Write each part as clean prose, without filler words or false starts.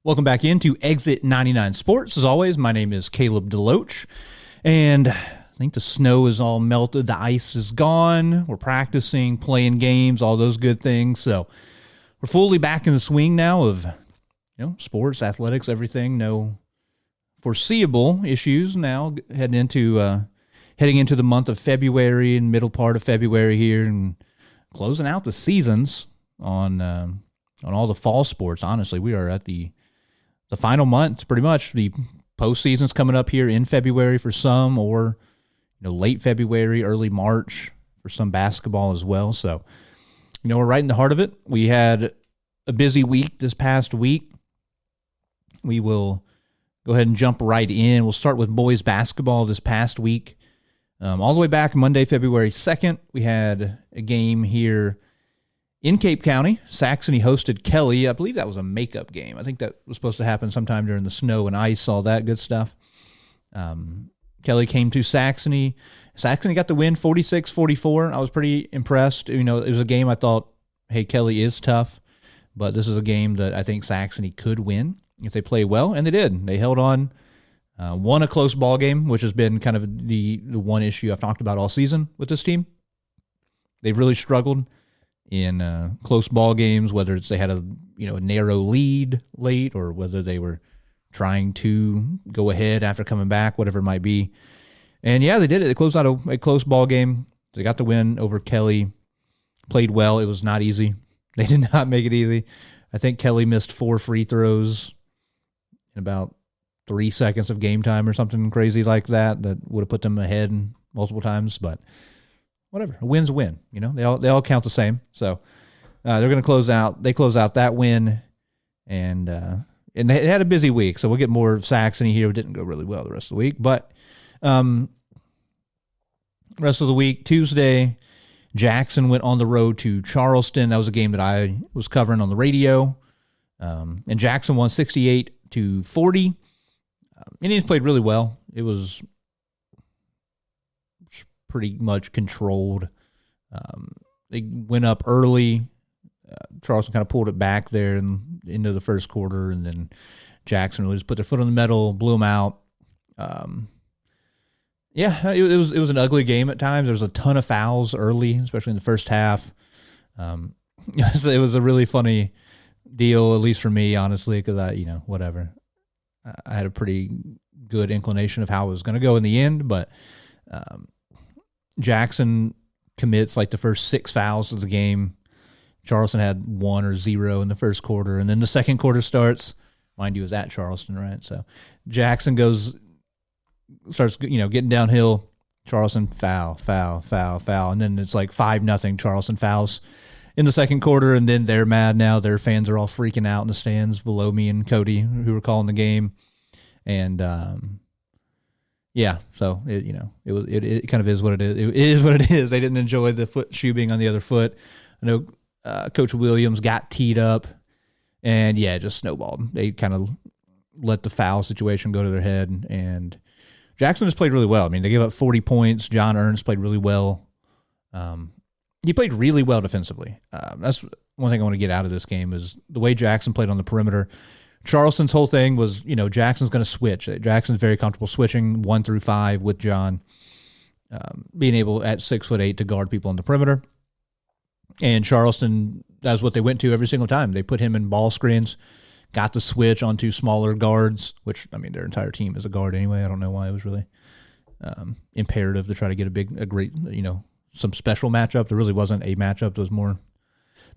Welcome back into Exit 99 Sports. As always, my name is Caleb Deloach, and I think the snow is all melted. The ice is gone. We're practicing, playing games, all those good things. So we're fully back in the swing now of sports, athletics, everything. No foreseeable issues now heading into the month of February and middle part of February here, and closing out the seasons on all the fall sports. Honestly, we are at the final month, pretty much. The postseason's coming up here in February for some, or late February, early March for some basketball as well. So, we're right in the heart of it. We had a busy week this past week. We will go ahead and jump right in. We'll start with boys basketball this past week. All the way back Monday, February 2nd, we had a game here in Cape County. Saxony hosted Kelly. I believe that was a makeup game. I think that was supposed to happen sometime during the snow and ice, all that good stuff. Kelly came to Saxony. Saxony got the win 46-44. I was pretty impressed. It was a game I thought, hey, Kelly is tough, but this is a game that I think Saxony could win if they play well, and they did. They held on, won a close ball game, which has been kind of the one issue I've talked about all season with this team. They've really struggled in close ball games, whether it's they had a narrow lead late, or whether they were trying to go ahead after coming back, whatever it might be. And yeah, they did it. They closed out a close ball game. They got the win over Kelly. Played well. It was not easy. They did not make it easy. I think Kelly missed 4 free throws in about 3 seconds of game time or something crazy like that would have put them ahead multiple times, but whatever. A win's a win. They all count the same. So they're going to close out. They close out that win, and they had a busy week. So we'll get more of Saxony here. It didn't go really well the rest of the week, but rest of the week, Tuesday, Jackson went on the road to Charleston. That was a game that I was covering on the radio, and Jackson won 68-40. Indians played really well. It was pretty much controlled. They went up early. Charleston kind of pulled it back there into the first quarter, and then Jackson really just put their foot on the metal, blew them out. It was an ugly game at times. There was a ton of fouls early, especially in the first half. It was a really funny deal, at least for me, honestly, because whatever. I had a pretty good inclination of how it was going to go in the end, but Jackson commits like the first 6 fouls of the game. Charleston had 1 or 0 in the first quarter, and then the second quarter starts. Mind you, it was at Charleston, right? So Jackson starts getting downhill. Charleston foul, and then it's like 5-0 Charleston fouls in the second quarter, and then they're mad now. Their fans are all freaking out in the stands below me and Cody, who were calling the game, and so it kind of is what it is. It is what it is. They didn't enjoy the foot shoe being on the other foot. I know Coach Williams got teed up, and it just snowballed. They kind of let the foul situation go to their head, and Jackson just played really well. I mean, they gave up 40 points. John Ernst played really well. He played really well defensively. That's one thing I want to get out of this game is the way Jackson played on the perimeter. Charleston's whole thing was, Jackson's going to switch. Jackson's very comfortable switching 1 through 5 with John, being able at 6'8" to guard people on the perimeter. And Charleston, that's what they went to every single time. They put him in ball screens, got the switch onto smaller guards, which, their entire team is a guard anyway. I don't know why it was really imperative to try to get a great, some special matchup. There really wasn't a matchup that was more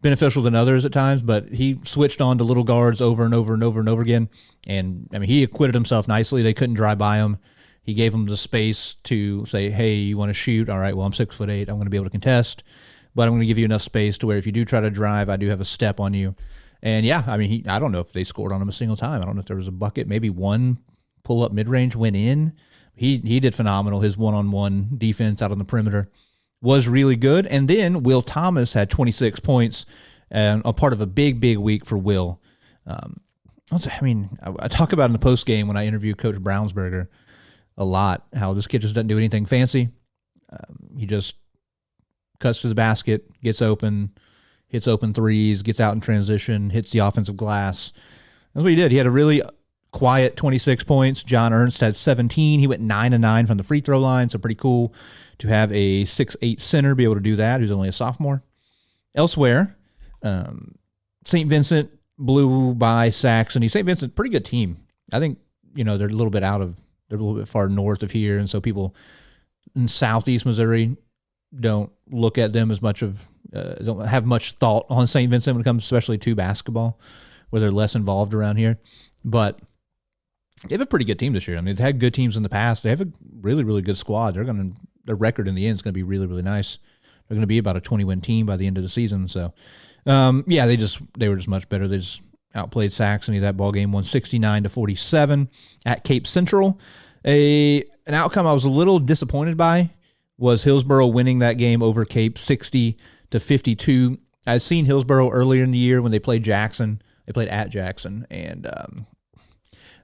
beneficial than others at times, but he switched on to little guards over and over and over and over again. And, he acquitted himself nicely. They couldn't drive by him. He gave them the space to say, hey, you want to shoot? All right, well, I'm 6'8". I'm going to be able to contest, but I'm going to give you enough space to where if you do try to drive, I do have a step on you. And, I don't know if they scored on him a single time. I don't know if there was a bucket. Maybe one pull-up mid-range went in. He did phenomenal. His one-on-one defense out on the perimeter was really good. And then Will Thomas had 26 points, and a part of a big, big week for Will. I talk about in the post game when I interview Coach Brownsberger a lot, how this kid just doesn't do anything fancy. He just cuts to the basket, gets open, hits open threes, gets out in transition, hits the offensive glass. That's what he did. He had a really quiet 26 points. John Ernst had 17. He went 9-9 from the free throw line, so pretty cool to have a 6'8" center be able to do that, who's only a sophomore. Elsewhere, St. Vincent blew by Saxony. St. Vincent, pretty good team. I think, they're a little bit far north of here, and so people in southeast Missouri don't look at them as much don't have much thought on St. Vincent when it comes especially to basketball, where they're less involved around here. But they have a pretty good team this year. I mean, they've had good teams in the past. They have a really, really good squad. Their record in the end is going to be really, really nice. They're going to be about a 20-win team by the end of the season. So, they were just much better. They just outplayed Saxony. That ball game won 69-47 at Cape Central. An outcome I was a little disappointed by was Hillsboro winning that game over Cape 60-52. I'd seen Hillsboro earlier in the year when they played Jackson. They played at Jackson, and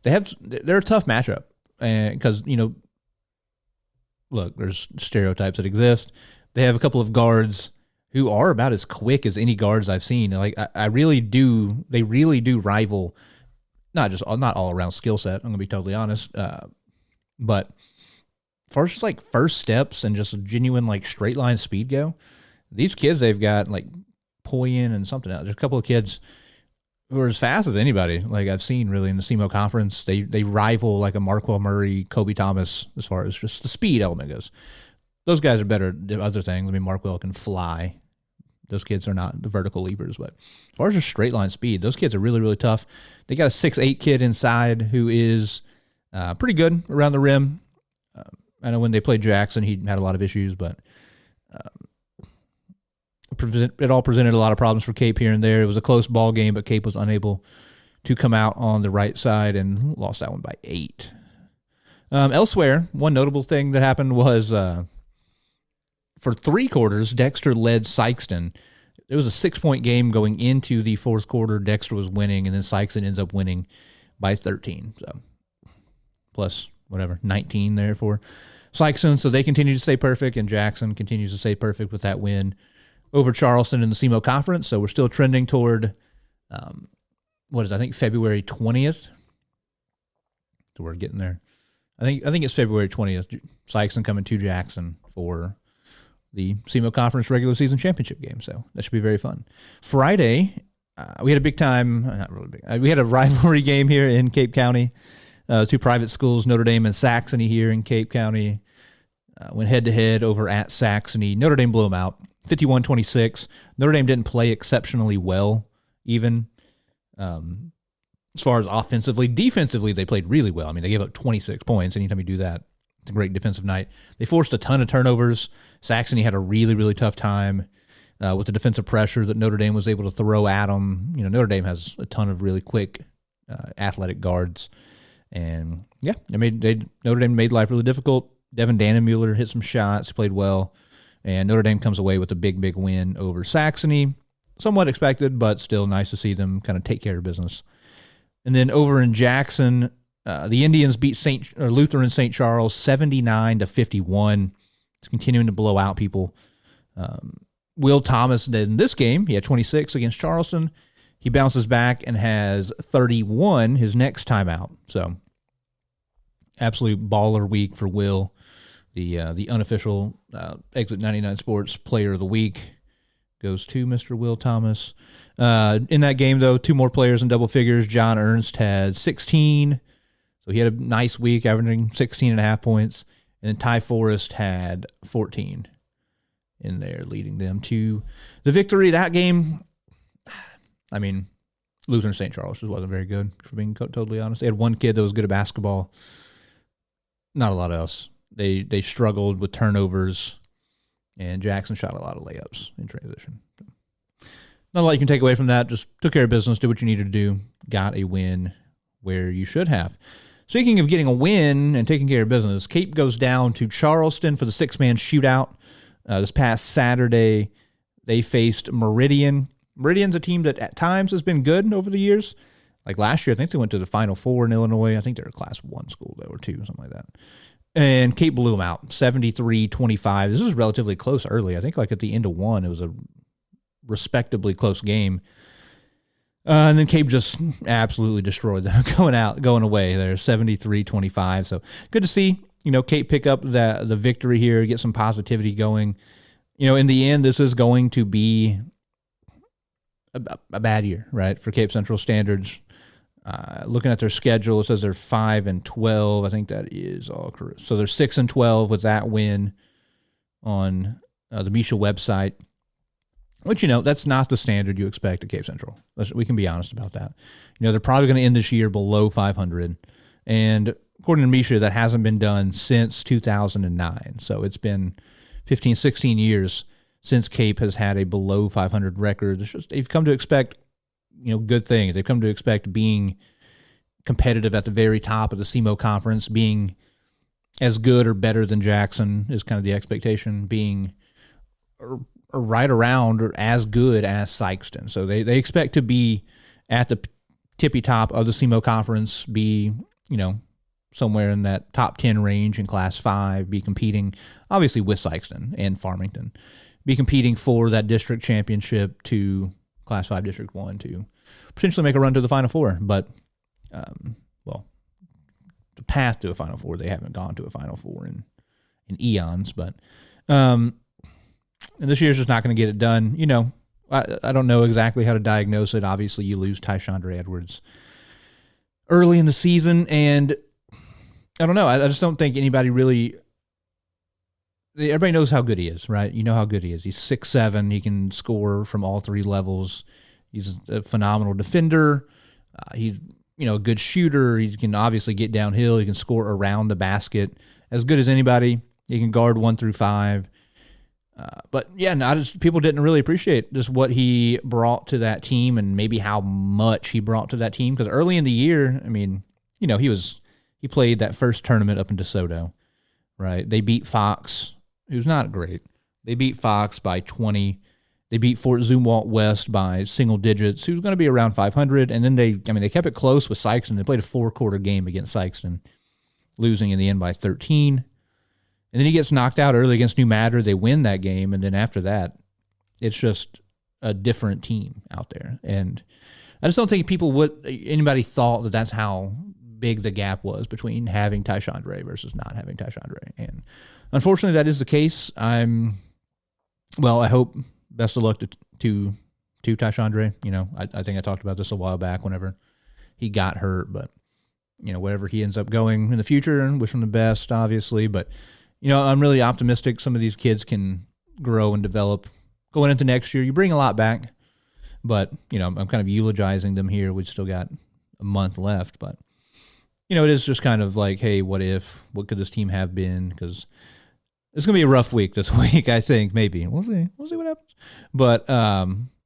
they're a tough matchup. And because look, there's stereotypes that exist. They have a couple of guards who are about as quick as any guards I've seen. Like they really do rival, not all around skill set. I'm gonna be totally honest, but as far as just like first steps and just genuine like straight line speed go, these kids they've got like Poyen and something else. There's a couple of kids who are as fast as anybody like I've seen really in the SEMO conference. They rival like a Marquell Murray, Kobe Thomas as far as just the speed element goes. Those guys are better at other things. I mean, Marquell can fly. Those kids are not the vertical leapers, but as far as just straight line speed, those kids are really, really tough. They got a 6'8" kid inside who is pretty good around the rim. I know when they played Jackson, he had a lot of issues, but it all presented a lot of problems for Cape here and there. It was a close ball game, but Cape was unable to come out on the right side and lost that one by 8. Elsewhere, one notable thing that happened was for 3 quarters, Dexter led Sikeston. It was a 6-point game going into the 4th quarter. Dexter was winning, and then Sikeston ends up winning by 13. So plus 19 there for Sikeston. So they continue to stay perfect, and Jackson continues to stay perfect with that win over Charleston in the SEMO Conference. So we're still trending toward, February 20th. So we're getting there. I think it's February 20th. Sikeston coming to Jackson for the SEMO Conference regular season championship game. So that should be very fun. Friday, we had a big time, not really big. We had a rivalry game here in Cape County. 2 private schools, Notre Dame and Saxony here in Cape County, went head-to-head over at Saxony. Notre Dame blew them out, 51-26. Notre Dame didn't play exceptionally well, even as far as offensively. Defensively, they played really well. I mean, they gave up 26 points. Anytime you do that, it's a great defensive night. They forced a ton of turnovers. Saxony had a really, really tough time with the defensive pressure that Notre Dame was able to throw at them. Notre Dame has a ton of really quick, athletic guards. And, yeah, Notre Dame made life really difficult. Devin Dannemuller hit some shots, played well. And Notre Dame comes away with a big, big win over Saxony. Somewhat expected, but still nice to see them kind of take care of business. And then over in Jackson, the Indians beat Lutheran St. Charles 79-51. It's continuing to blow out people. Will Thomas did in this game. He had 26 against Charleston. He bounces back and has 31 his next time out. So, absolute baller week for Will, the unofficial Exit 99 Sports Player of the Week. Goes to Mr. Will Thomas. In that game, though, 2 more players in double figures. John Ernst had 16. So he had a nice week, averaging 16.5 points. And then Ty Forrest had 14 in there, leading them to the victory. That game, I mean, Lutheran St. Charles just wasn't very good, for being totally honest. They had one kid that was good at basketball. Not a lot else. They struggled with turnovers. And Jackson shot a lot of layups in transition. Not a lot you can take away from that. Just took care of business, did what you needed to do, got a win where you should have. Speaking of getting a win and taking care of business, Cape goes down to Charleston for the 6-man shootout. This past Saturday, they faced Meridian. Meridian's a team that at times has been good over the years. Like last year, I think they went to the Final Four in Illinois. I think they're a Class 1 school, though, or 2, something like that. And Cape blew them out, 73-25. This was relatively close early. I think like at the end of 1, it was a respectably close game. And then Cape just absolutely destroyed them, going away. They're 73-25. So good to see, Cape pick up the victory here, get some positivity going. In the end, this is going to be a bad year, right, for Cape Central standards. Looking at their schedule, it says they're 5-12. I think that is all correct. So they're 6-12 with that win on the Misha website. Which, that's not the standard you expect at Cape Central. We can be honest about that. They're probably going to end this year below 500. And according to Misha, that hasn't been done since 2009. So it's been 15, 16 years since Cape has had a below 500 record. They've come to expect, good things. They've come to expect being competitive at the very top of the SEMO conference, being as good or better than Jackson is kind of the expectation, being or right around or as good as Sikeston. So they expect to be at the tippy top of the SEMO conference, be, somewhere in that top 10 range in Class 5, be competing, obviously, with Sikeston and Farmington, be competing for that district championship to Class 5 District 1 to potentially make a run to the Final Four. But, the path to a Final Four, they haven't gone to a Final Four in eons. But and this year's just not going to get it done. I don't know exactly how to diagnose it. Obviously, you lose Tyshandra Edwards early in the season, and I don't know. I just don't think anybody really – everybody knows how good he is, right? You know how good he is. He's 6'7". He can score from all three levels. He's a phenomenal defender. He's, a good shooter. He can obviously get downhill. He can score around the basket as good as anybody. He can guard 1 through 5. But yeah, people didn't really appreciate just what he brought to that team and maybe how much he brought to that team. Because early in the year, he played that first tournament up in DeSoto, right? They beat Fox, who's not great. They beat Fox by 20. They beat Fort Zumwalt West by single digits, who's going to be around 500. And then they kept it close with Sikeston. They played a 4-quarter game against Sikeston, losing in the end by 13. And then he gets knocked out early against New Madrid. They win that game, and then after that, it's just a different team out there. And I just don't think anybody thought that that's how big the gap was between having Tyshandra versus not having Tyshandra. And unfortunately, that is the case. I hope best of luck to Tyshandra. I think I talked about this a while back whenever he got hurt, but wherever he ends up going in the future, and wish him the best, obviously. But I'm really optimistic some of these kids can grow and develop going into next year. You bring a lot back, but, I'm kind of eulogizing them here. We've still got a month left, but, it is just kind of like, hey, what could this team have been? Because it's going to be a rough week this week, I think, maybe. We'll see what happens. But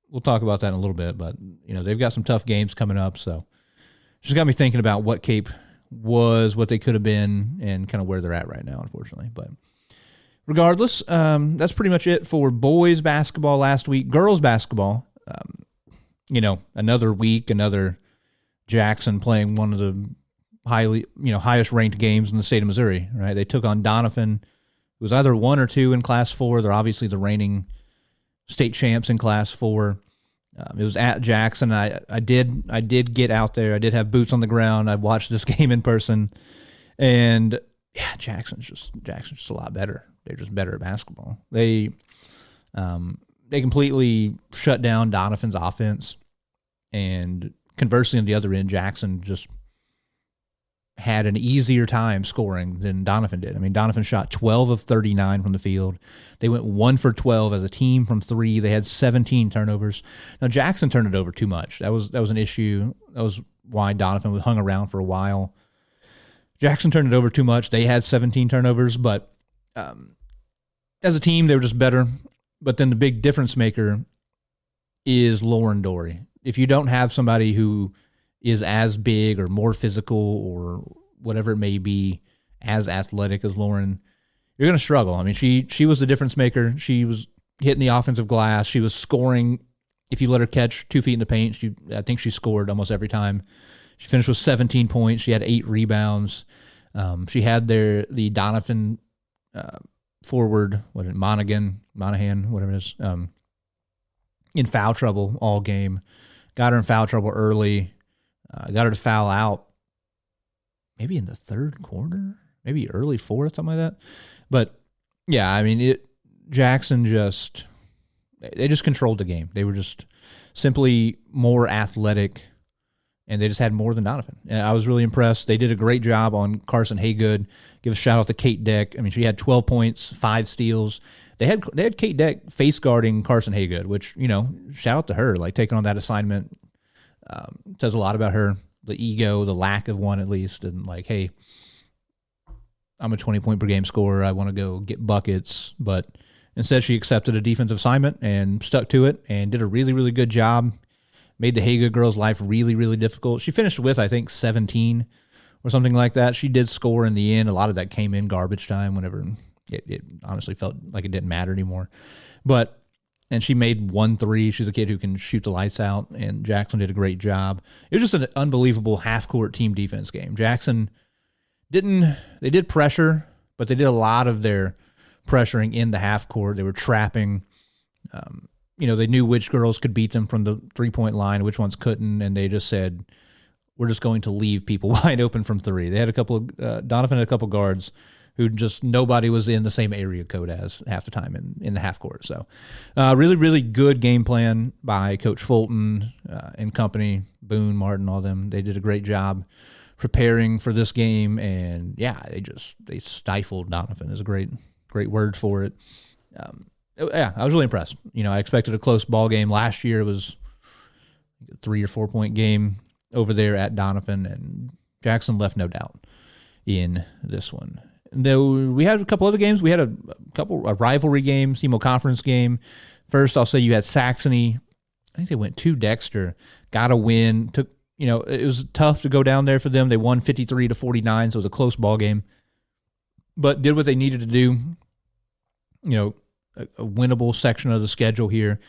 we'll talk about that in a little bit. But, they've got some tough games coming up, so just got me thinking about what Cape was, what they could have been, and kind of where they're at right now, unfortunately. But regardless, that's pretty much it for boys basketball last week. Girls basketball, another week, another Jackson playing one of the highest ranked games in the state of Missouri, right? They took on Doniphan. It was either 1 or 2 in Class 4. They're obviously the reigning state champs in Class 4. It was at Jackson. I did get out there. I did have boots on the ground. I watched this game in person, and yeah, Jackson's just a lot better. They're just better at basketball. They completely shut down Doniphan's offense, and conversely, on the other end, Jackson just had an easier time scoring than Doniphan did. Doniphan shot 12 of 39 from the field. They went 1 for 12 as a team from 3. They had 17 turnovers. Now, Jackson turned it over too much. That was an issue. That was why Doniphan was hung around for a while. Jackson turned it over too much. They had 17 turnovers, but as a team, they were just better. But then the big difference maker is Lauren Dory. If you don't have somebody who is as big or more physical or whatever it may be, as athletic as Lauren, you're going to struggle. She was the difference maker. She was hitting the offensive glass. She was scoring. If you let her catch 2 feet in the paint, I think she scored almost every time. She finished with 17 points. She had 8 rebounds. She had the Doniphan forward, Monahan, whatever it is, in foul trouble all game. got her in foul trouble early, got her to foul out maybe in the third quarter, maybe early fourth, something like that. But, yeah, I mean, Jackson they just controlled the game. They were just simply more athletic, and they just had more than Doniphan. And I was really impressed. They did a great job on Carson Haygood. Give a shout out to Kate Deck. I mean, she had 12 points, 5 steals. They had Kate Deck face guarding Carson Haygood, which, shout out to her, like taking on that assignment. Says a lot about her, the ego, the lack of one at least, and like, hey, I'm a 20-point per game scorer. I want to go get buckets, but instead she accepted a defensive assignment and stuck to it and did a really, really good job. Made the Haygood girls' life really, really difficult. She finished with, I think, 17 or something like that. She did score in the end. A lot of that came in garbage time whenever it honestly felt like it didn't matter anymore. And she made 1 3. She's a kid who can shoot the lights out, and Jackson did a great job. It was just an unbelievable half-court team defense game. Jackson they did pressure, but they did a lot of their pressuring in the half court. They were trapping. They knew which girls could beat them from the 3-point line, which ones couldn't, and they just said, we're just going to leave people wide open from 3. They had Doniphan had a couple guards who just nobody was in the same area code as half the time in the half court. So really, really good game plan by Coach Fulton and company, Boone, Martin, all them. They did a great job preparing for this game, and yeah, they stifled Doniphan is a great word for it. I was really impressed. I expected a close ball game. Last year it was a 3 or 4 point game over there at Doniphan, and Jackson left no doubt in this one. Though we had a couple other games. We had a rivalry game, SEMO conference game. First, I'll say you had Saxony. I think they went to Dexter, got a win. It was tough to go down there for them. They won 53-49, so it was a close ball game, but did what they needed to do. A winnable section of the schedule here.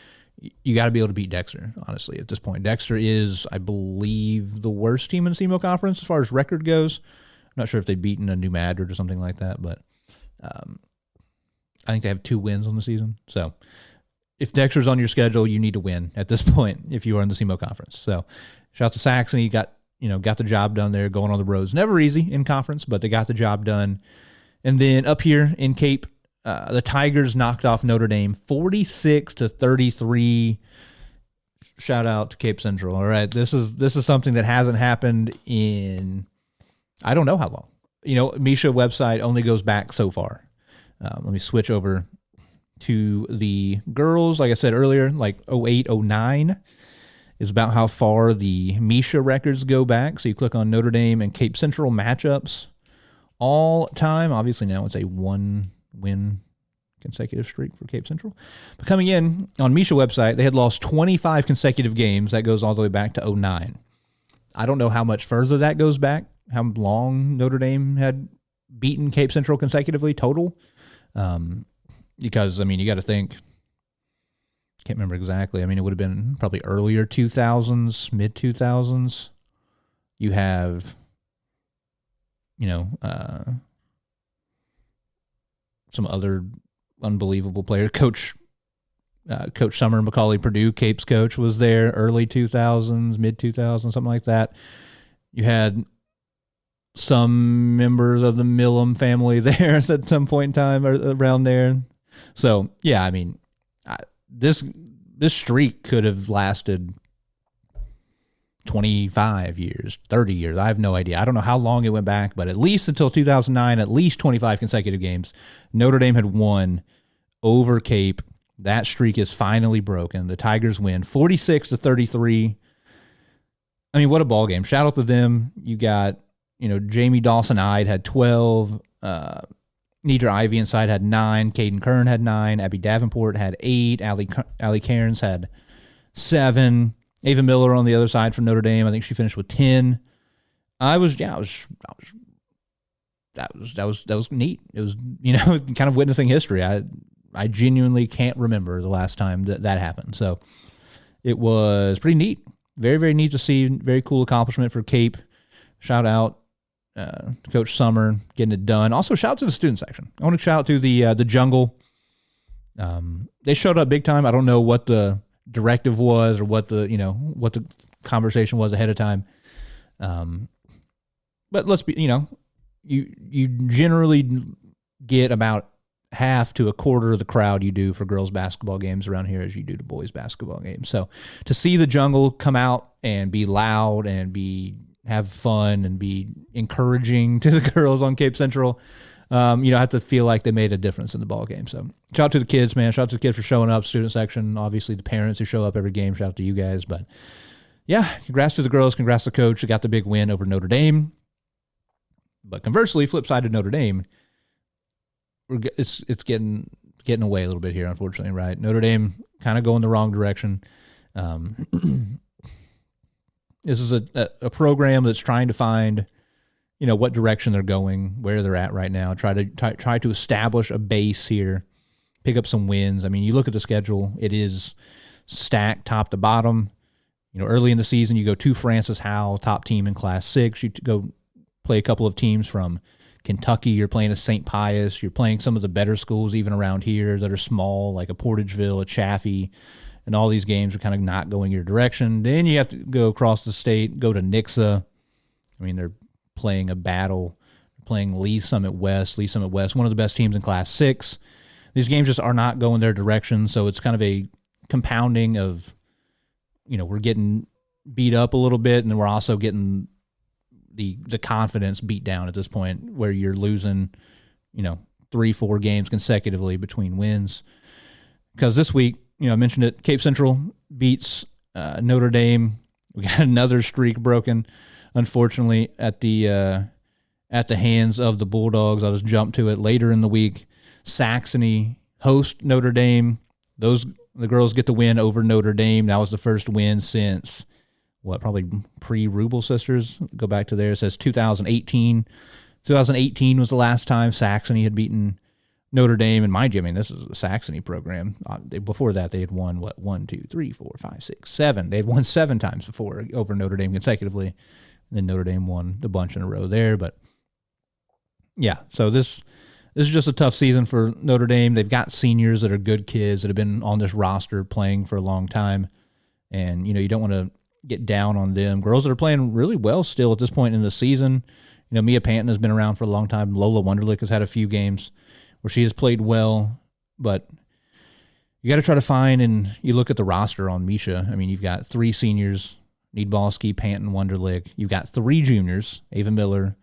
You got to be able to beat Dexter, honestly, at this point. Dexter is, I believe, the worst team in the SEMO conference as far as record goes. I'm not sure if they've beaten a New Madrid or something like that, but I think they have 2 wins on the season. So if Dexter's on your schedule, you need to win at this point if you are in the SEMO conference. So shout out to Saxony. Got the job done there, going on the roads. Never easy in conference, but they got the job done. And then up here in Cape, the Tigers knocked off Notre Dame 46-33. Shout out to Cape Central. All right, this is something that hasn't happened in I don't know how long. Misha website only goes back so far. Let me switch over to the girls. Like I said earlier, like 08, 09 is about how far the Misha records go back. So you click on Notre Dame and Cape Central matchups all time. Obviously now it's a 1-win consecutive streak for Cape Central. But coming in on Misha website, they had lost 25 consecutive games. That goes all the way back to 09. I don't know how much further that goes back, how long Notre Dame had beaten Cape Central consecutively total. Because, you got to think, can't remember exactly. It would have been probably earlier 2000s, mid-2000s. You have, some other unbelievable players. Coach Summer Macaulay Purdue, Cape's coach, was there early 2000s, mid-2000s, something like that. You had some members of the Millam family there at some point in time around there. So, yeah, this streak could have lasted 25 years, 30 years. I have no idea. I don't know how long it went back, but at least until 2009, at least 25 consecutive games, Notre Dame had won over Cape. That streak is finally broken. The Tigers win 46-33. What a ball game. Shout out to them. You got, Jamie Dawson-Ide had 12. Nidra Ivy inside had 9. Caden Kern had 9. Abby Davenport had 8. Allie Cairns had 7. Ava Miller on the other side for Notre Dame. I think she finished with 10. That was neat. It was, kind of witnessing history. I genuinely can't remember the last time that happened. So it was pretty neat. Very, very neat to see. Very cool accomplishment for Cape. Shout out to Coach Summer getting it done. Also, shout out to the student section. I want to shout out to the Jungle. They showed up big time. I don't know what the directive was or what the conversation was ahead of time. But let's be, you generally get about half to a quarter of the crowd you do for girls basketball games around here as you do to boys basketball games. So to see the Jungle come out and be loud and have fun and be encouraging to the girls on Cape Central, have to feel like they made a difference in the ball game. So shout out to the kids, man. Shout out to the kids for showing up, student section, obviously the parents who show up every game. Shout out to you guys. But yeah, congrats to the girls. Congrats to the coach who got the big win over Notre Dame. But conversely, flip side to Notre Dame, it's getting away a little bit here, unfortunately, right? Notre Dame kind of going the wrong direction. This is a program that's trying to find, what direction they're going, where they're at right now. Try to establish a base here, pick up some wins. I mean, you look at the schedule; it is stacked top to bottom. Early in the season, you go to Francis Howell, top team in Class 6. You go play a couple of teams from Kentucky. You're playing a St. Pius. You're playing some of the better schools even around here that are small, like a Portageville, a Chaffee, and all these games are kind of not going your direction. Then you have to go across the state, go to Nixa. I mean, they're playing a battle. They're playing Lee Summit West, one of the best teams in Class 6. These games just are not going their direction, so it's kind of a compounding of, we're getting beat up a little bit, and then we're also getting the confidence beat down at this point where you're losing, 3-4 games consecutively between wins. Because this week, I mentioned it, Cape Central beats Notre Dame. We got another streak broken, unfortunately, at the hands of the Bulldogs. I'll just jump to it later in the week. Saxony host Notre Dame. The girls get the win over Notre Dame. That was the first win since probably pre-Rubel sisters. Go back to there. It says 2018. 2018 was the last time Saxony had beaten Notre Dame. And mind you, this is a Saxony program. Before that, they had won, 1, 2, 3, 4, 5, 6, 7. They had won 7 times before over Notre Dame consecutively. And then Notre Dame won a bunch in a row there. But yeah, so this is just a tough season for Notre Dame. They've got seniors that are good kids that have been on this roster playing for a long time. And, you don't want to get down on them. Girls that are playing really well still at this point in the season. Mia Panton has been around for a long time. Lola Wunderlich has had a few games where she has played well, but you got to try to find, and you look at the roster on Misha. You've got 3 seniors, Needbalski, Panton, Wunderlich. You've got 3 juniors, Ava Miller,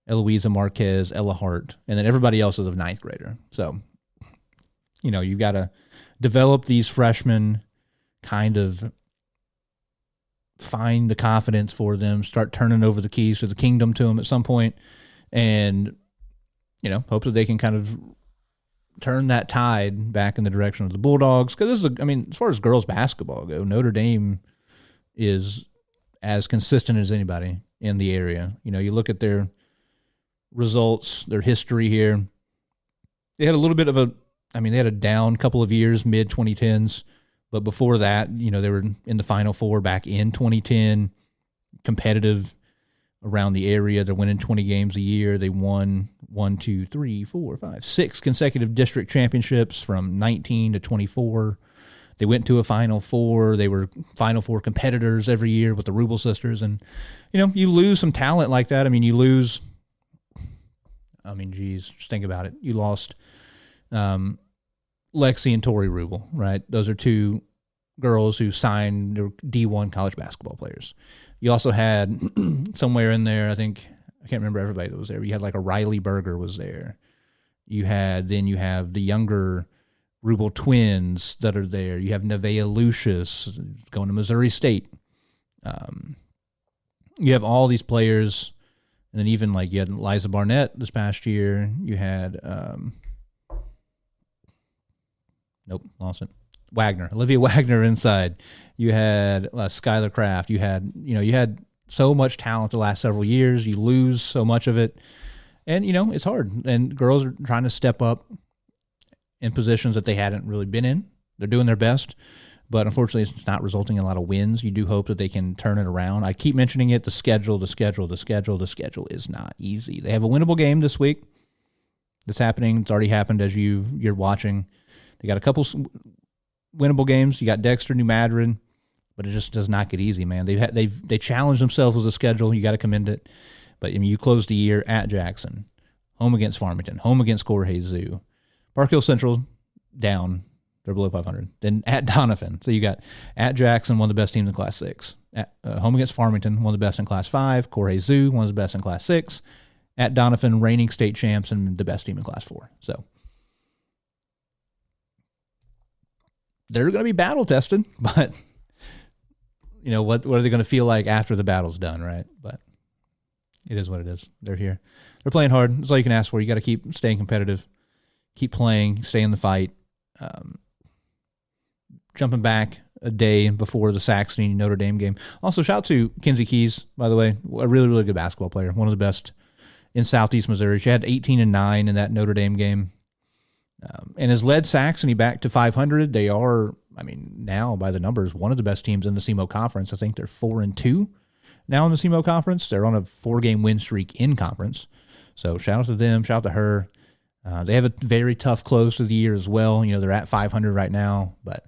Eloisa Marquez, Ella Hart, and then everybody else is a 9th grader. So, you've got to develop these freshmen, kind of find the confidence for them, start turning over the keys to the kingdom to them at some point, and, hope that they can kind of turn that tide back in the direction of the Bulldogs. Because this is, as far as girls basketball go, Notre Dame is as consistent as anybody in the area. You look at their results, their history here. They had a little bit of they had a down couple of years, mid-2010s. But before that, they were in the Final Four back in 2010, competitive around the area. They're winning 20 games a year. They won 6 consecutive district championships from 19 to 24. They went to a Final Four. They were Final Four competitors every year with the Rubel sisters. And, you lose some talent like that. You lose, just think about it. You lost Lexi and Tori Rubel, right? Those are 2 girls who signed, their D1 college basketball players. You also had somewhere in there, I can't remember everybody that was there. You had like a Riley Berger was there. You have the younger Rubel twins that are there. You have Nevaeh Lucius going to Missouri State. You have all these players, and then even you had Liza Barnett this past year. You had lost it. Olivia Wagner inside. You had Skylar Kraft. You had so much talent the last several years. You lose so much of it, and it's hard. And girls are trying to step up in positions that they hadn't really been in. They're doing their best, but unfortunately, it's not resulting in a lot of wins. You do hope that they can turn it around. I keep mentioning it. The schedule is not easy. They have a winnable game this week. It's happening. It's already happened as you're watching. They got a couple winnable games. You got Dexter, New Madrid, but it just does not get easy, man. They challenged themselves with a schedule. You got to commend it. But I mean, you close the year at Jackson, home against Farmington, home against Corey Zoo, Park Hill Central down. They're below 500. Then at Doniphan. So you got at Jackson, one of the best teams in Class 6. At, home against Farmington, one of the best in Class 5. Corey Zoo, one of the best in Class 6. At Doniphan, reigning state champs and the best team in Class 4. So they're going to be battle tested, but you know, what are they going to feel like after the battle's done, right? But it is what it is. They're here. They're playing hard. That's all you can ask for. You got to keep staying competitive, keep playing, stay in the fight. Jumping back a day before the Saxony Notre Dame game. Also, shout out to Kinsey Keys, by the way, a really, really good basketball player, one of the best in Southeast Missouri. She had 18 and 9 in that Notre Dame game, and has led Saxony back to 500. They are, I mean, now by the numbers, one of the best teams in the SEMO Conference. I think they're 4-2 now in the SEMO Conference. They're on a 4-game win streak in conference. So shout out to them. Shout out to her. They have a very tough close to the year as well. You know, they're at 500 right now, but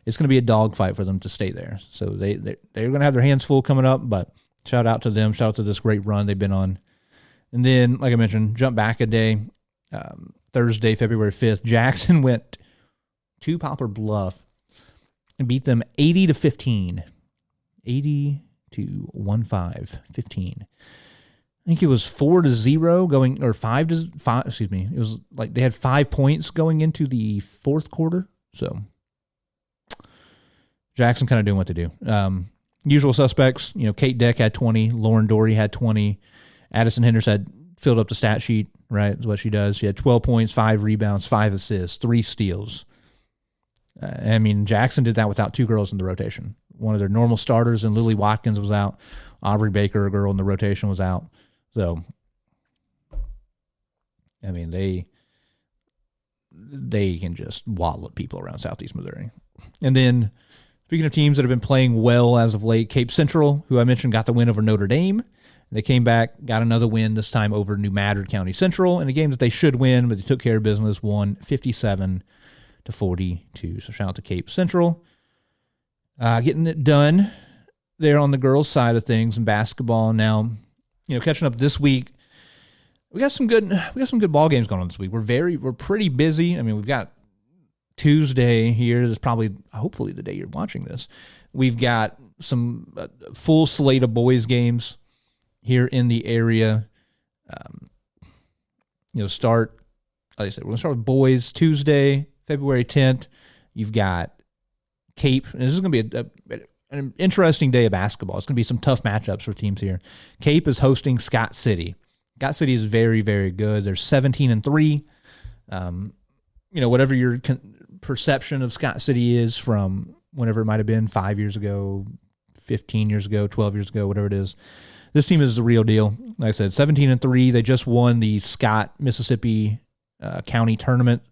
it's going to be a dogfight for them to stay there. So they're going to have their hands full coming up, but shout out to them. Shout out to this great run they've been on. And then, like I mentioned, jump back a day, Thursday, February 5th, Jackson went to Poplar Bluff and beat them 80-15. 15. I think it was 4-0 going, or 5-5. Excuse me. It was like they had 5 points going into the fourth quarter. So Jackson kind of doing what they do. Usual suspects, you know, Kate Deck had 20, Lauren Dory had 20, Addison Henderson had filled up the stat sheet, right? Is what she does. She had 12 points, 5 rebounds, 5 assists, 3 steals. I mean, Jackson did that without 2 girls in the rotation. One of their normal starters, and Lily Watkins was out. Aubrey Baker, a girl in the rotation, was out. So, I mean, they can just wallop people around Southeast Missouri. And then, speaking of teams that have been playing well as of late, Cape Central, who I mentioned, got the win over Notre Dame. They came back, got another win, this time over New Madrid County Central, in a game that they should win, but they took care of business, won 57-42. So shout out to Cape Central. Getting it done there on the girls' side of things in basketball. Now, you know, catching up this week, we got some good ball games going on this week. We're pretty busy. I mean, we've got Tuesday here. This is probably, hopefully, the day you're watching this. We've got some full slate of boys games here in the area. Like I said, we're going to start with boys Tuesday, February 10th. You've got Cape, and this is going to be an interesting day of basketball. It's going to be some tough matchups for teams here. Cape is hosting Scott City. Scott City is very, very good. They're 17-3. You know, whatever your perception of Scott City is from whenever it might have been 5 years ago, 15 years ago, 12 years ago, whatever it is, this team is the real deal. Like I said, 17-3. They just won the Scott, Mississippi County tournament.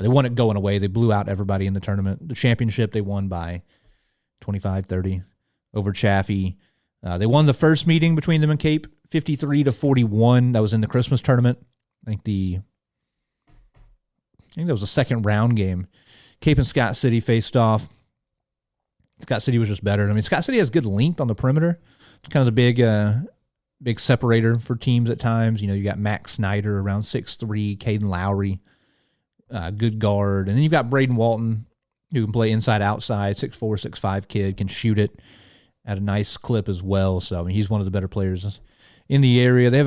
They won it going away. They blew out everybody in the tournament. The championship, they won by 25-30 over Chaffee. They won the first meeting between them and Cape, 53-41. That was in the Christmas tournament. I think that was a second round game. Cape and Scott City faced off. Scott City was just better. I mean, Scott City has good length on the perimeter. It's kind of the big separator for teams at times. You know, you got Max Snyder around 6'3", Caden Lowry, good guard. And then you've got Braden Walton, who can play inside, outside, 6'4", 6'5" kid, can shoot it at a nice clip as well. So, I mean, he's one of the better players in the area. They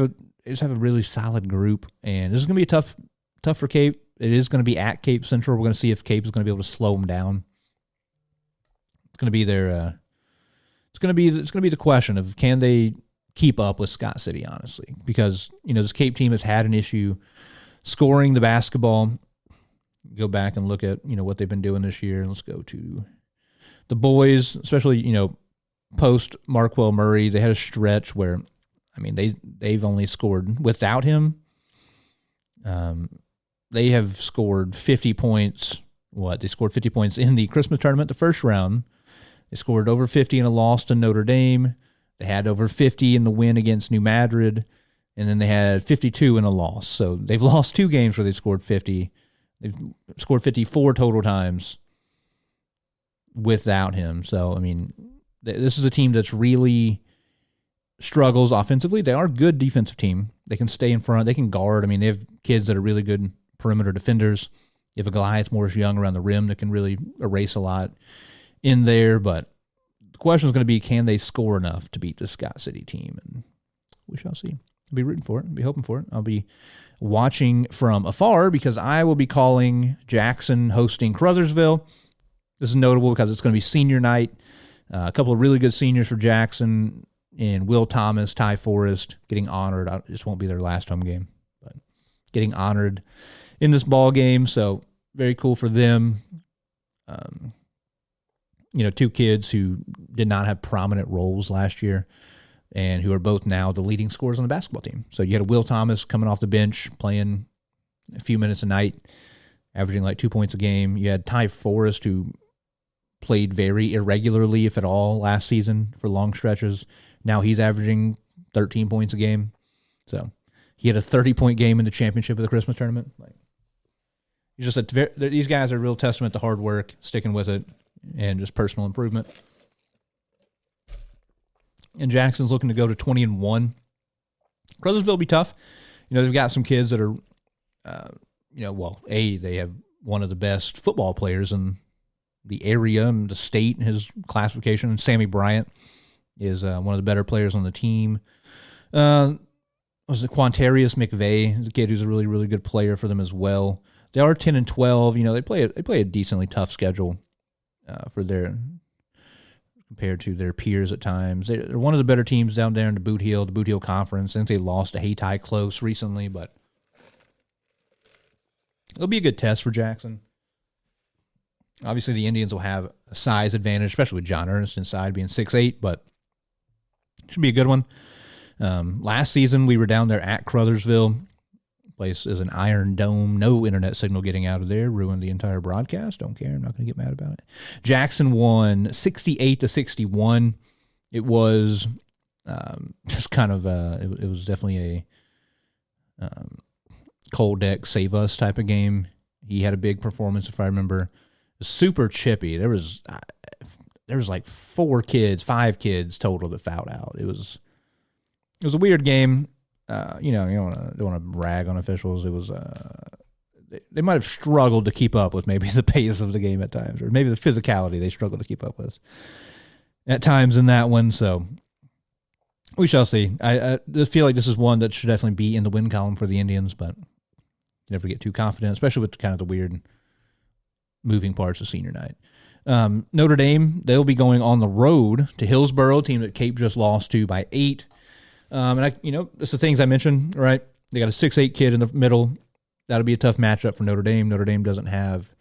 just have a really solid group, and this is going to be tough for Cape. It is going to be at Cape Central. We're going to see if Cape is going to be able to slow them down. It's going to be their it's going to be the question of, can they keep up with Scott City, honestly, because, you know, this Cape team has had an issue scoring the basketball. Go back and look at, you know, what they've been doing this year. Let's go to the boys, especially, you know, post Marquell Murray. They had a stretch where, I mean, they've only scored without him. They have scored 50 points. They scored 50 points in the Christmas tournament, the first round. They scored over 50 in a loss to Notre Dame. They had over 50 in the win against New Madrid. And then they had 52 in a loss. So they've lost 2 games where they scored 50. They've scored 54 total times. without him. So, I mean, this is a team that's really struggles offensively. They are a good defensive team. They can stay in front. They can guard. I mean, they have kids that are really good perimeter defenders. You have a Goliath Morris Young around the rim that can really erase a lot in there. But the question is going to be, can they score enough to beat this Scott City team? And we shall see. I'll be rooting for it. I'll be hoping for it. I'll be watching from afar because I will be calling Jackson hosting Crothersville. This is notable because it's going to be senior night. A couple of really good seniors for Jackson in Will Thomas, Ty Forrest, getting honored. This won't be their last home game, but getting honored in this ball game. So very cool for them. Two kids who did not have prominent roles last year and who are both now the leading scorers on the basketball team. So you had a Will Thomas coming off the bench, playing a few minutes a night, averaging like 2 points a game. You had Ty Forrest, who played very irregularly, if at all, last season for long stretches. Now he's averaging 13 points a game. So he had a 30-point game in the championship of the Christmas tournament. These guys are a real testament to hard work, sticking with it, and just personal improvement. And Jackson's looking to go to 20-1. Crothersville will be tough. They've got some kids that are, they have one of the best football players in the area and the state in his classification. Sammy Bryant is one of the better players on the team. Was it Quantarius McVeigh? He's a kid who's a really, really good player for them as well. They are 10-12. They play a decently tough schedule compared to their peers at times. They're one of the better teams down there in the Boot Heel Conference. I think they lost to Hayti close recently, but it'll be a good test for Jackson. Obviously, the Indians will have a size advantage, especially with John Ernest inside being 6'8", but it should be a good one. Last season, we were down there at Crothersville. Place is an iron dome, no internet signal getting out of there, ruined the entire broadcast. Don't care, I'm not going to get mad about it. Jackson won 68-61. It was just kind of it was definitely a cold deck save us type of game. He had a big performance, if I remember. It was super chippy. There was like 5 kids total that fouled out. It was a weird game. You don't want to brag on officials. It was they might have struggled to keep up with maybe the pace of the game at times, or maybe the physicality they struggled to keep up with at times in that one. So we shall see. I just feel like this is one that should definitely be in the win column for the Indians, but you never get too confident, especially with kind of the weird moving parts of senior night. Notre Dame, they'll be going on the road to Hillsboro, a team that Cape just lost to by 8. It's the things I mentioned, right? They got a 6'8" kid in the middle. That'll be a tough matchup for Notre Dame. Notre Dame doesn't have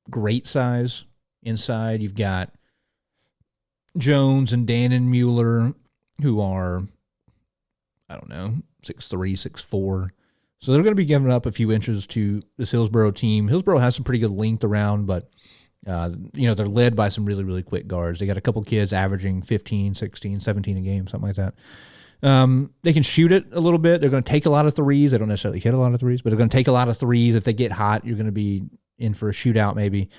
great size inside. You've got Jones and Dannon Mueller, who are, 6'3", 6'4". So they're going to be giving up a few inches to this Hillsboro team. Hillsboro has some pretty good length around, but they're led by some really, really quick guards. They got a couple kids averaging 15, 16, 17 a game, something like that. They can shoot it a little bit. They're going to take a lot of threes. They don't necessarily hit a lot of threes, but they're going to take a lot of threes. If they get hot, you're going to be in for a shootout maybe.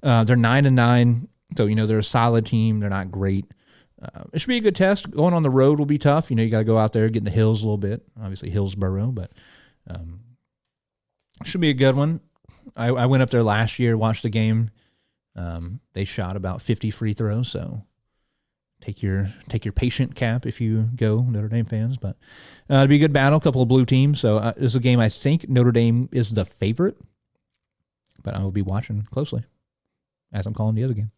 They're 9-9, so, they're a solid team. They're not great. It should be a good test. Going on the road will be tough. You got to go out there, get in the hills a little bit. Obviously, Hillsboro, but it should be a good one. I went up there last year, watched the game. They shot about 50 free throws, so take your patient cap if you go, Notre Dame fans. But it'll be a good battle, a couple of blue teams. So this is a game I think Notre Dame is the favorite, but I will be watching closely as I'm calling the other game.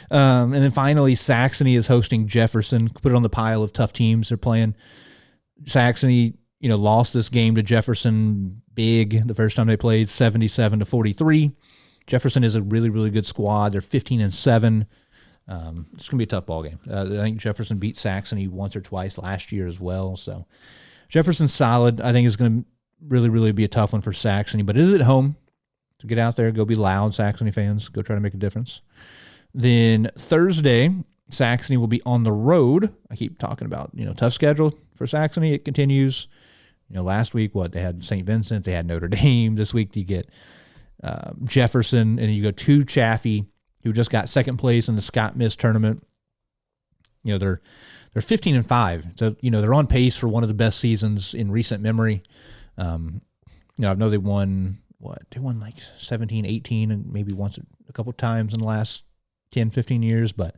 And then finally, Saxony is hosting Jefferson. Put it on the pile of tough teams they're playing. Saxony, lost this game to Jefferson big the first time they played, 77-43. Jefferson is a really, really good squad. They're 15-7. It's going to be a tough ball game. I think Jefferson beat Saxony once or twice last year as well. So Jefferson's solid. I think it's going to really, really be a tough one for Saxony. But it is at home. So get out there, go be loud, Saxony fans. Go try to make a difference. Then Thursday, Saxony will be on the road. I keep talking about, tough schedule for Saxony. It continues. Last week, they had St. Vincent. They had Notre Dame. This week, you get Jefferson, and you go to Chaffee who just got second place in the Scott Miss tournament. They're 15-5. So, they're on pace for one of the best seasons in recent memory. I know they won, They won like 17, 18, and maybe once a couple times in the last 10, 15 years. But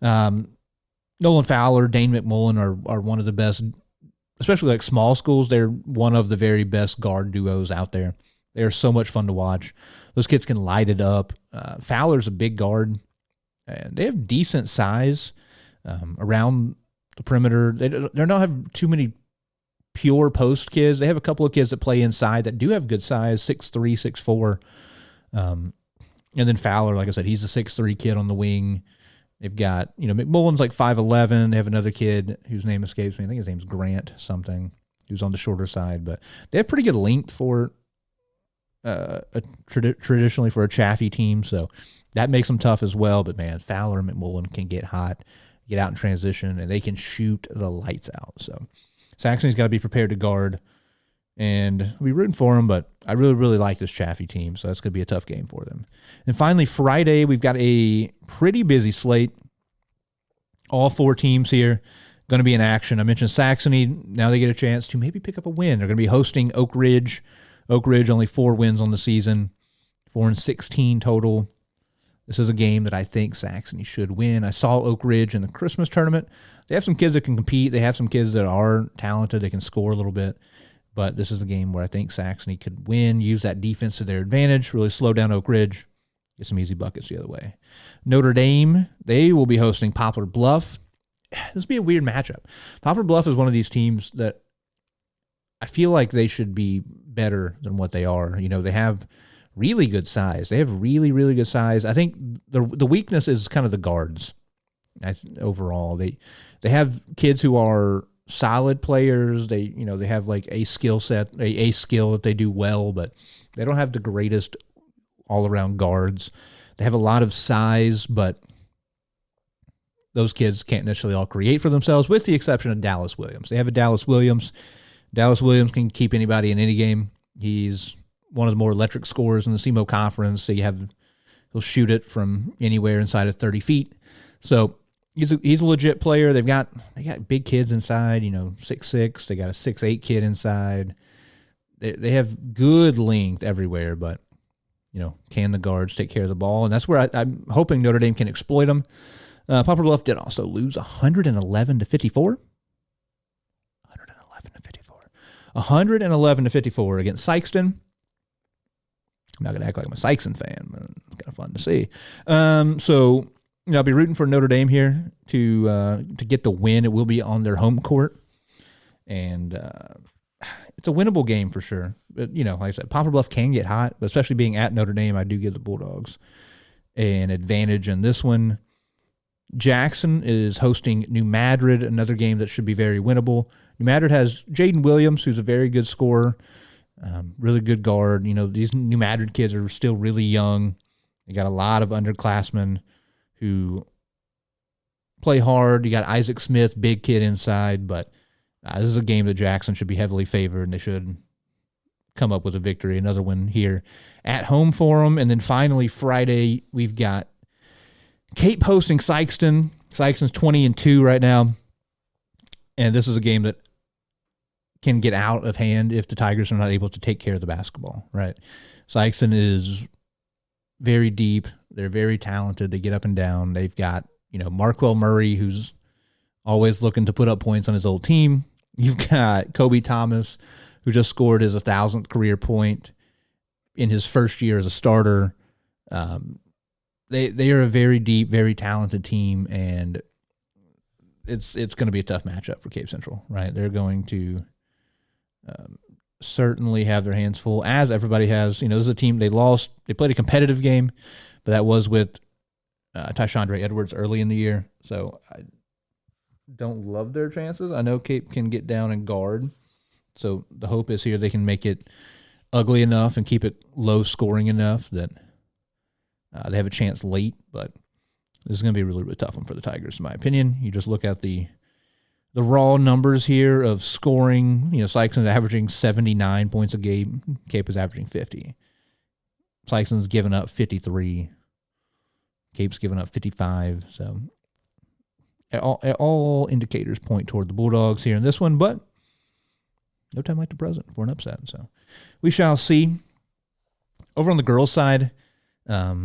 Nolan Fowler, Dane McMullen are one of the best, especially like small schools. They're one of the very best guard duos out there. They're so much fun to watch. Those kids can light it up. Fowler's a big guard, and they have decent size around the perimeter. They don't have too many pure post kids. They have a couple of kids that play inside that do have good size, 6'3", 6'4". And then Fowler, like I said, he's a 6'3" kid on the wing. They've got, McMullen's like 5'11". They have another kid whose name escapes me. I think his name's Grant something, who's on the shorter side. But they have pretty good length for traditionally for a Chaffee team, so that makes them tough as well. But man, Fowler and McMullen can get hot, get out in transition, and they can shoot the lights out. So Saxony's got to be prepared to guard, and we'll be rooting for them. But I really, really like this Chaffee team, so that's going to be a tough game for them. And finally, Friday we've got a pretty busy slate. All 4 teams here going to be in action. I mentioned Saxony. Now they get a chance to maybe pick up a win. They're going to be hosting Oak Ridge. Oak Ridge only 4 wins on the season, 4-16 total. This is a game that I think Saxony should win. I saw Oak Ridge in the Christmas tournament. They have some kids that can compete. They have some kids that are talented. They can score a little bit. But this is a game where I think Saxony could win, use that defense to their advantage, really slow down Oak Ridge, get some easy buckets the other way. Notre Dame, they will be hosting Poplar Bluff. This will be a weird matchup. Poplar Bluff is one of these teams that I feel like they should be better than what they are. They have really good size. They have really, really good size. I think the weakness is kind of the guards. Overall, they have kids who are solid players. They have like a skill set, a skill that they do well, but they don't have the greatest all-around guards. They have a lot of size, but those kids can't necessarily all create for themselves, with the exception of Dallas Williams. They have a Dallas Williams. Dallas Williams can keep anybody in any game. He's one of the more electric scorers in the CMO conference. So he'll shoot it from anywhere inside of 30 feet. So he's a legit player. They got big kids inside, 6'6". They got a 6'8" kid inside. They have good length everywhere, but can the guards take care of the ball? And that's where I'm hoping Notre Dame can exploit them. Poplar Bluff did also lose 111-54. 111-54 against Sykeston. I'm not going to act like I'm a Sykeston fan, but it's kind of fun to see. So I'll be rooting for Notre Dame here to get the win. It will be on their home court, and it's a winnable game for sure. But like I said, Poplar Bluff can get hot, but especially being at Notre Dame, I do give the Bulldogs an advantage in this one. Jackson is hosting New Madrid, another game that should be very winnable. New Madrid has Jaden Williams, who's a very good scorer, really good guard. These New Madrid kids are still really young. They got a lot of underclassmen who play hard. You got Isaac Smith, big kid inside, but this is a game that Jackson should be heavily favored, and they should come up with a victory. Another one here at home for them. And then finally, Friday, we've got Cape hosting Sykeston. Sykeston's 20-2 right now. And this is a game that can get out of hand if the Tigers are not able to take care of the basketball, right? Sykeston is very deep. They're very talented. They get up and down. They've got, Marquell Murray, who's always looking to put up points on his old team. You've got Kobe Thomas, who just scored his 1,000th career point in his first year as a starter. They are a very deep, very talented team, and it's going to be a tough matchup for Cape Central, right? They're going to certainly have their hands full, as everybody has. This is a team they lost. They played a competitive game, but that was with Tyshandre Edwards early in the year. So I don't love their chances. I know Cape can get down and guard. So the hope is here they can make it ugly enough and keep it low scoring enough that they have a chance late, but this is going to be a really, really tough one for the Tigers, in my opinion. You just look at the raw numbers here of scoring. Sykeston's averaging 79 points a game. Cape is averaging 50. Sykeston's given up 53 Cape's given up 55. So all indicators point toward the Bulldogs here in this one, but no time like the present for an upset. So we shall see. Over on the girls' side, a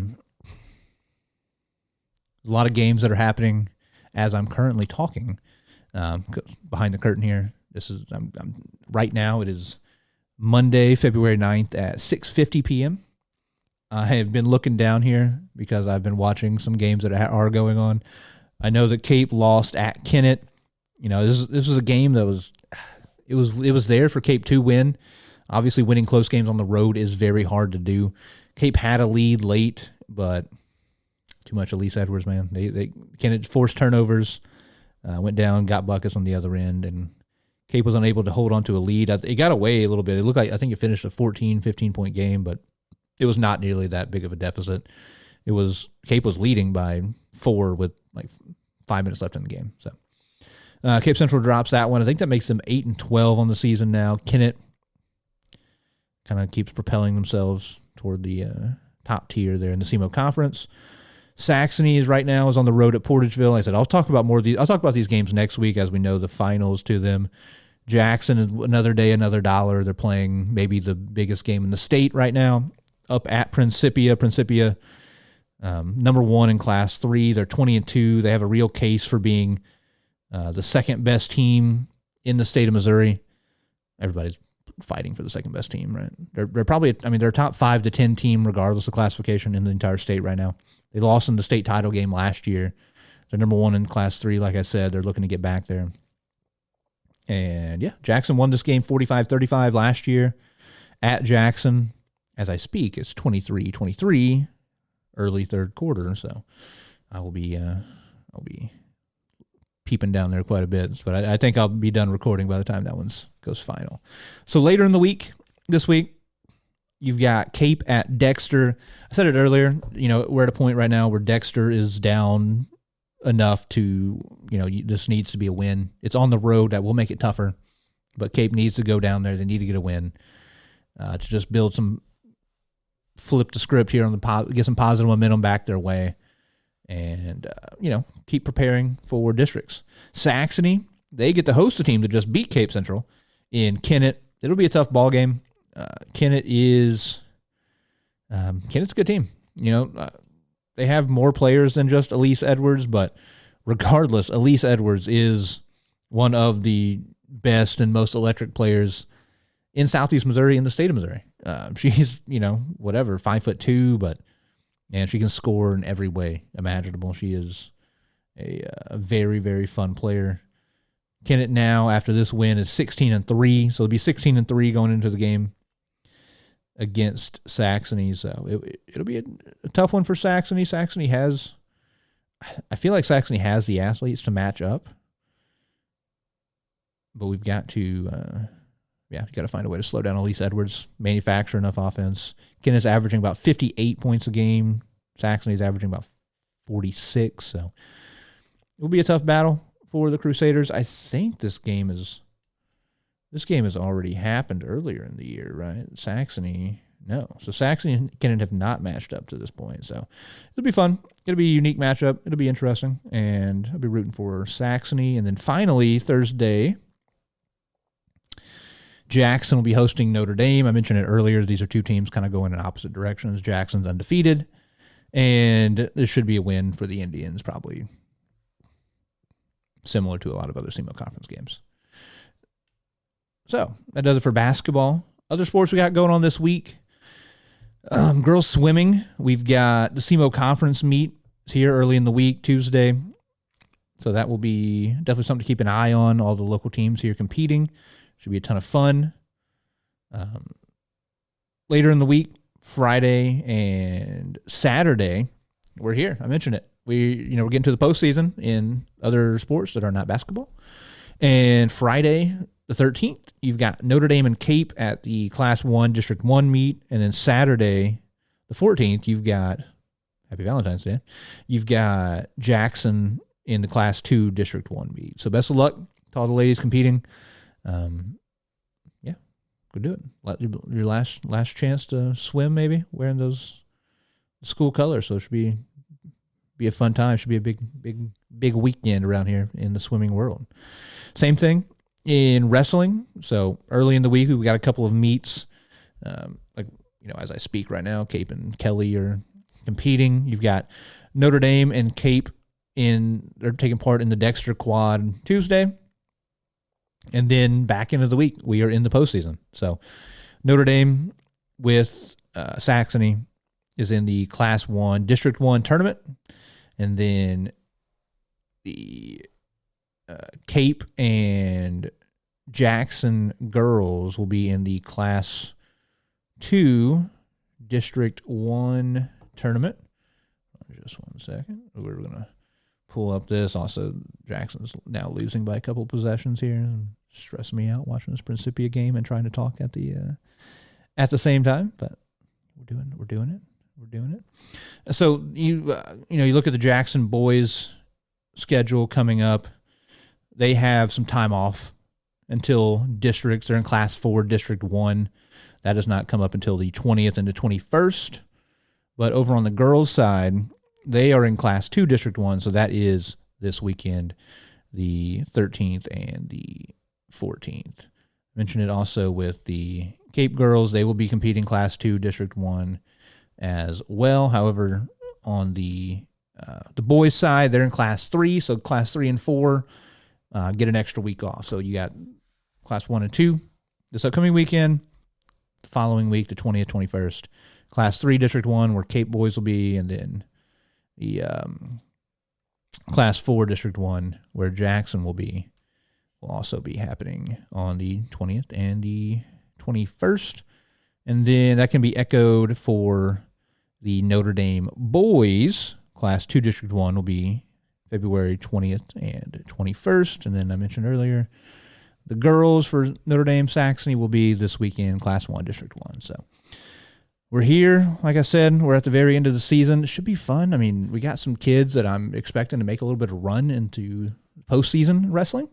lot of games that are happening as I'm currently talking. Behind the curtain here, I'm right now. It is Monday, February 9th at 6:50 p.m. I have been looking down here because I've been watching some games that are going on. I know that Cape lost at Kennett. This was a game that was there for Cape to win. Obviously, winning close games on the road is very hard to do. Cape had a lead late, but too much Elise Edwards, man. Kennett forced turnovers, went down, got buckets on the other end, and Cape was unable to hold on to a lead. It got away a little bit. It looked like, I think it finished a 14, 15-point game, but it was not nearly that big of a deficit. Cape was leading by 4 with like 5 minutes left in the game. So Cape Central drops that one. I think that makes them 8-12 on the season now. Kennett kind of keeps propelling themselves toward the top tier there in the SEMO Conference. Saxony is on the road at Portageville. Like I said, I'll talk about these games next week as we know the finals to them. Jackson is another day, another dollar. They're playing maybe the biggest game in the state right now, up at Principia. Principia, number 1 in Class 3. They're 20-2. They have a real case for being the second best team in the state of Missouri. Everybody's fighting for the second best team, right? They're probably, they're a top 5 to 10 team regardless of classification in the entire state right now. They lost in the state title game last year. They're number 1 in Class 3, like I said. They're looking to get back there. And yeah, Jackson won this game 45-35 last year at Jackson. As I speak, it's 23-23, early third quarter. So I'll be peeping down there quite a bit. But I think I'll be done recording by the time that one goes final. So later in the week, this week, you've got Cape at Dexter. I said it earlier, we're at a point right now where Dexter is down enough to, this needs to be a win. It's on the road. That will make it tougher, but Cape needs to go down there. They need to get a win to just flip the script here get some positive momentum back their way and, keep preparing for districts. Saxony, they get to host a team that just beat Cape Central in Kennett. It'll be a tough ball game. Kennett's a good team. They have more players than just Elise Edwards, but regardless, Elise Edwards is one of the best and most electric players in Southeast Missouri, in the state of Missouri. She's, 5'2", but man, she can score in every way imaginable. She is a very, very fun player. Kennett now, after this win, is 16-3, so it'll be 16-3 going into the game against Saxony. So it'll be a tough one for Saxony. I feel like Saxony has the athletes to match up, but we've got to, got to find a way to slow down Elise Edwards, manufacture enough offense. Kennett's averaging about 58 points a game. Saxony's averaging about 46. So it will be a tough battle for the Crusaders. I think this game has already happened earlier in the year, right? Saxony, no. So Saxony and Kennett have not matched up to this point. So it'll be fun. It'll be a unique matchup. It'll be interesting. And I'll be rooting for Saxony. And then finally, Thursday, Jackson will be hosting Notre Dame. I mentioned it earlier. These are two teams kind of going in opposite directions. Jackson's undefeated. And this should be a win for the Indians, probably similar to a lot of other SEMO Conference games. So that does it for basketball. Other sports we got going on this week. Girls swimming. We've got the SEMO Conference meet here early in the week, Tuesday. So that will be definitely something to keep an eye on. All the local teams here competing. Should be a ton of fun. Later in the week, Friday and Saturday, we're here. I mentioned it. We're getting to the postseason in other sports that are not basketball. And Friday, the 13th, you've got Notre Dame and Cape at the Class 1 District 1 meet. And then Saturday, the 14th, you've got, happy Valentine's Day, you've got Jackson in the Class 2 District 1 meet. So best of luck to all the ladies competing. Go do it. Your last chance to swim, maybe, wearing those school colors. So it should be be a fun time. Should be a big weekend around here in the swimming world. Same thing in wrestling. So early in the week, we've got a couple of meets. As I speak right now, Cape and Kelly are competing. You've got Notre Dame and Cape they're taking part in the Dexter Quad Tuesday. And then back into the week, we are in the postseason. So Notre Dame with Saxony is in the Class 1 District 1 tournament. And then the Cape and Jackson Girls will be in the Class 2 District 1 tournament. Just one second. We're going to pull up this. Also, Jackson's now losing by a couple of possessions here. Stressing me out watching this Principia game and trying to talk at the same time. But we're doing it. So you look at the Jackson boys schedule coming up. They have some time off until districts. They're in Class 4 District 1. That does not come up until the 20th and the 21st. But over on the girls' side, they are in Class 2 District 1, so that is this weekend, the 13th and the 14th. Mentioned it also with the Cape Girls. They will be competing Class 2 District 1 as well. However, on the boys' side, they're in Class 3, so Class 3 and 4 get an extra week off. So you got Class 1 and 2 this upcoming weekend. The following week, the 20th, 21st, Class 3 District 1, where Cape boys will be, and then the Class 4 District 1, where Jackson will also be happening on the 20th and the 21st. And then that can be echoed for the Notre Dame boys. Class 2 District 1 will be February 20th and 21st. And then I mentioned earlier, the girls for Notre Dame Saxony will be this weekend, Class 1 District 1. So we're here. Like I said, we're at the very end of the season. It should be fun. I mean, we got some kids that I'm expecting to make a little bit of run into postseason wrestling.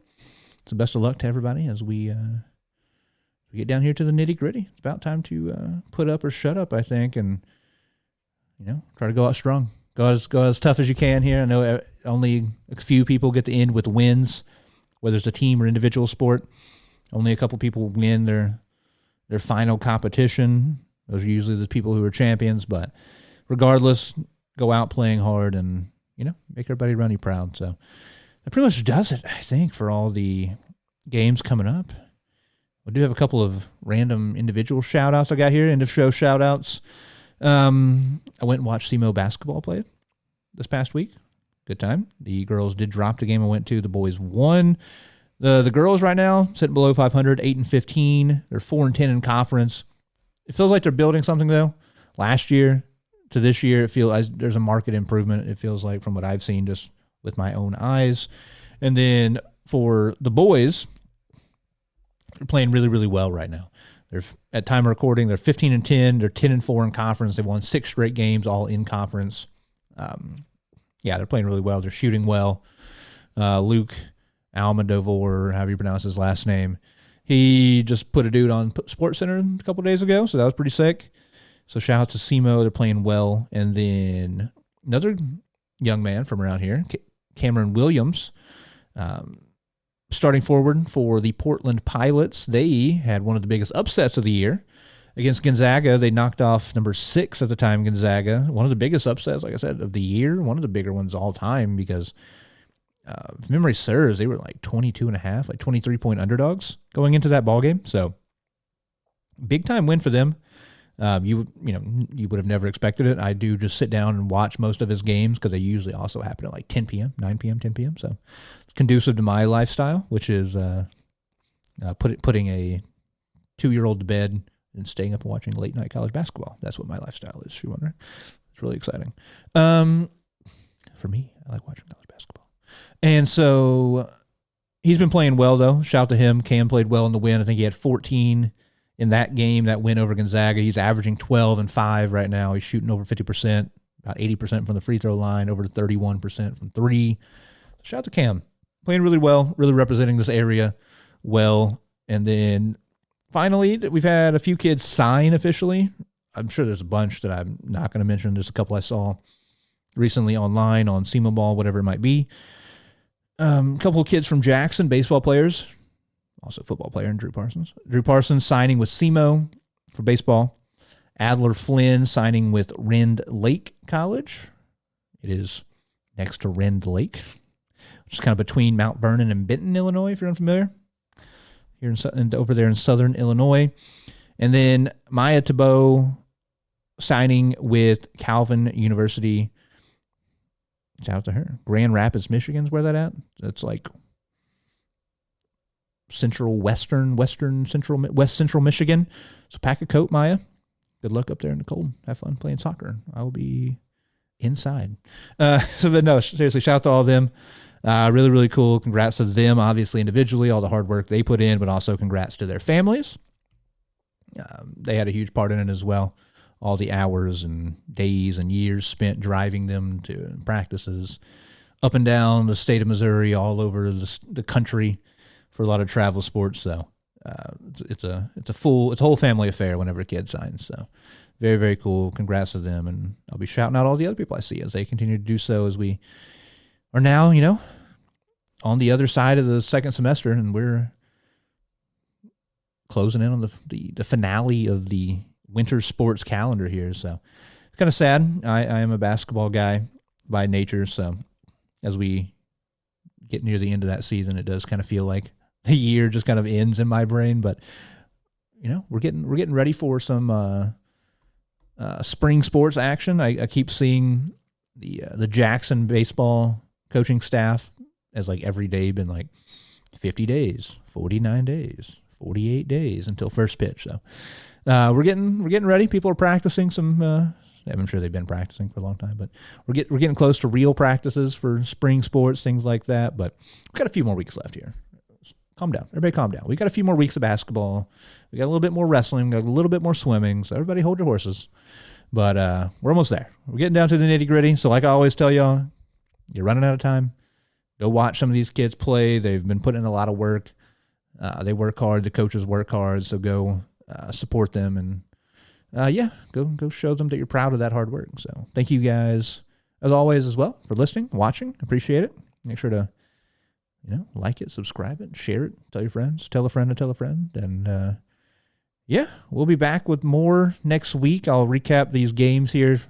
So best of luck to everybody as we get down here to the nitty-gritty. It's about time to put up or shut up, I think, and try to go out strong. Go as tough as you can here. I know only a few people get to end with wins, whether it's a team or individual sport. Only a couple people win their final competition. Those are usually the people who are champions. But regardless, go out playing hard and, make everybody around you proud. So that pretty much does it, I think, for all the games coming up. We do have a couple of random individual shout-outs I got here, end-of-show shout-outs. I went and watched SEMO basketball play this past week. Good time. The girls did drop the game I went to. The boys won. The girls right now sitting below 500, 8-15. They're 4-10 in conference. It feels like they're building something, though. Last year to this year, it feels like there's a market improvement, it feels like, from what I've seen just with my own eyes. And then for the boys, they're playing really, really well right now. They're at time of recording, they're 15-10. They're 10-4 in conference. They won 6 straight games, all in conference. They're playing really well. They're shooting well. Luke Almodovar, however you pronounce his last name, he just put a dude on SportsCenter a couple days ago, so that was pretty sick. So shout out to SEMO. They're playing well. And then another young man from around here, Cameron Williams, starting forward for the Portland Pilots. They had one of the biggest upsets of the year against Gonzaga. They knocked off number 6 at the time, Gonzaga. One of the biggest upsets, like I said, of the year. One of the bigger ones all time because, if memory serves, they were like 22.5, like 23-point underdogs going into that ball game. So big time win for them. You would have never expected it. I do just sit down and watch most of his games because they usually also happen at like 10 p.m., 9 p.m., 10 p.m. So it's conducive to my lifestyle, which is putting a 2-year-old to bed and staying up and watching late night college basketball. That's what my lifestyle is, if you're wondering. It's really exciting. For me, I like watching college basketball. And so he's been playing well, though. Shout out to him. Cam played well in the win. I think he had 14 in that game, that win over Gonzaga. He's averaging 12 and 5 right now. He's shooting over 50%, about 80% from the free throw line, over 31% from 3. Shout out to Cam. Playing really well, really representing this area well. And then finally, we've had a few kids sign officially. I'm sure there's a bunch that I'm not going to mention. There's a couple I saw recently online on SEMA Ball, whatever it might be. A couple of kids from Jackson, baseball players, also football player, and Drew Parsons. Drew Parsons signing with SEMO for baseball. Adler Flynn signing with Rend Lake College. It is next to Rend Lake, which is kind of between Mount Vernon and Benton, Illinois, if you're unfamiliar. Here over there in southern Illinois. And then Maya Tebow signing with Calvin University. Shout out to her. Grand Rapids, Michigan's where that at? It's like west central Michigan. So pack a coat, Maya. Good luck up there in the cold. Have fun playing soccer. I will be inside. But no, seriously, shout out to all of them. Really, really cool. Congrats to them, obviously, individually, all the hard work they put in, but also congrats to their families. They had a huge part in it as well. All the hours and days and years spent driving them to practices up and down the state of Missouri, all over the country for a lot of travel sports. So it's a whole family affair whenever a kid signs. So very, very cool. Congrats to them. And I'll be shouting out all the other people I see as they continue to do so, as we are now, on the other side of the second semester, and we're closing in on the finale of the winter sports calendar here. So it's kind of sad. I am a basketball guy by nature, so as we get near the end of that season, it does kind of feel like the year just kind of ends in my brain. But we're getting ready for some spring sports action. I keep seeing the Jackson baseball coaching staff as like every day been like 50 days, 49 days, 48 days until first pitch. So we're getting ready. People are practicing some. I'm sure they've been practicing for a long time, but we're getting close to real practices for spring sports, things like that. But we've got a few more weeks left here. Calm down, everybody. Calm down. We got a few more weeks of basketball. We got a little bit more wrestling. We got a little bit more swimming. So everybody, hold your horses. But we're almost there. We're getting down to the nitty gritty. So like I always tell y'all, you're running out of time. Go watch some of these kids play. They've been putting in a lot of work. They work hard. The coaches work hard. So go support them and go show them that you're proud of that hard work. So thank you guys as always as well for listening, watching. Appreciate it. Make sure to like it, subscribe it, share it, tell your friends, tell a friend to tell a friend, and we'll be back with more next week. I'll recap these games here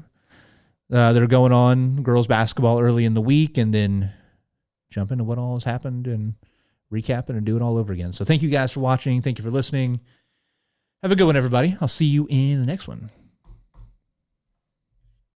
that are going on, girls basketball early in the week, and then jump into what all has happened and recap it and do it all over again. So thank you guys for watching. Thank you for listening. Have a good one, everybody. I'll see you in the next one.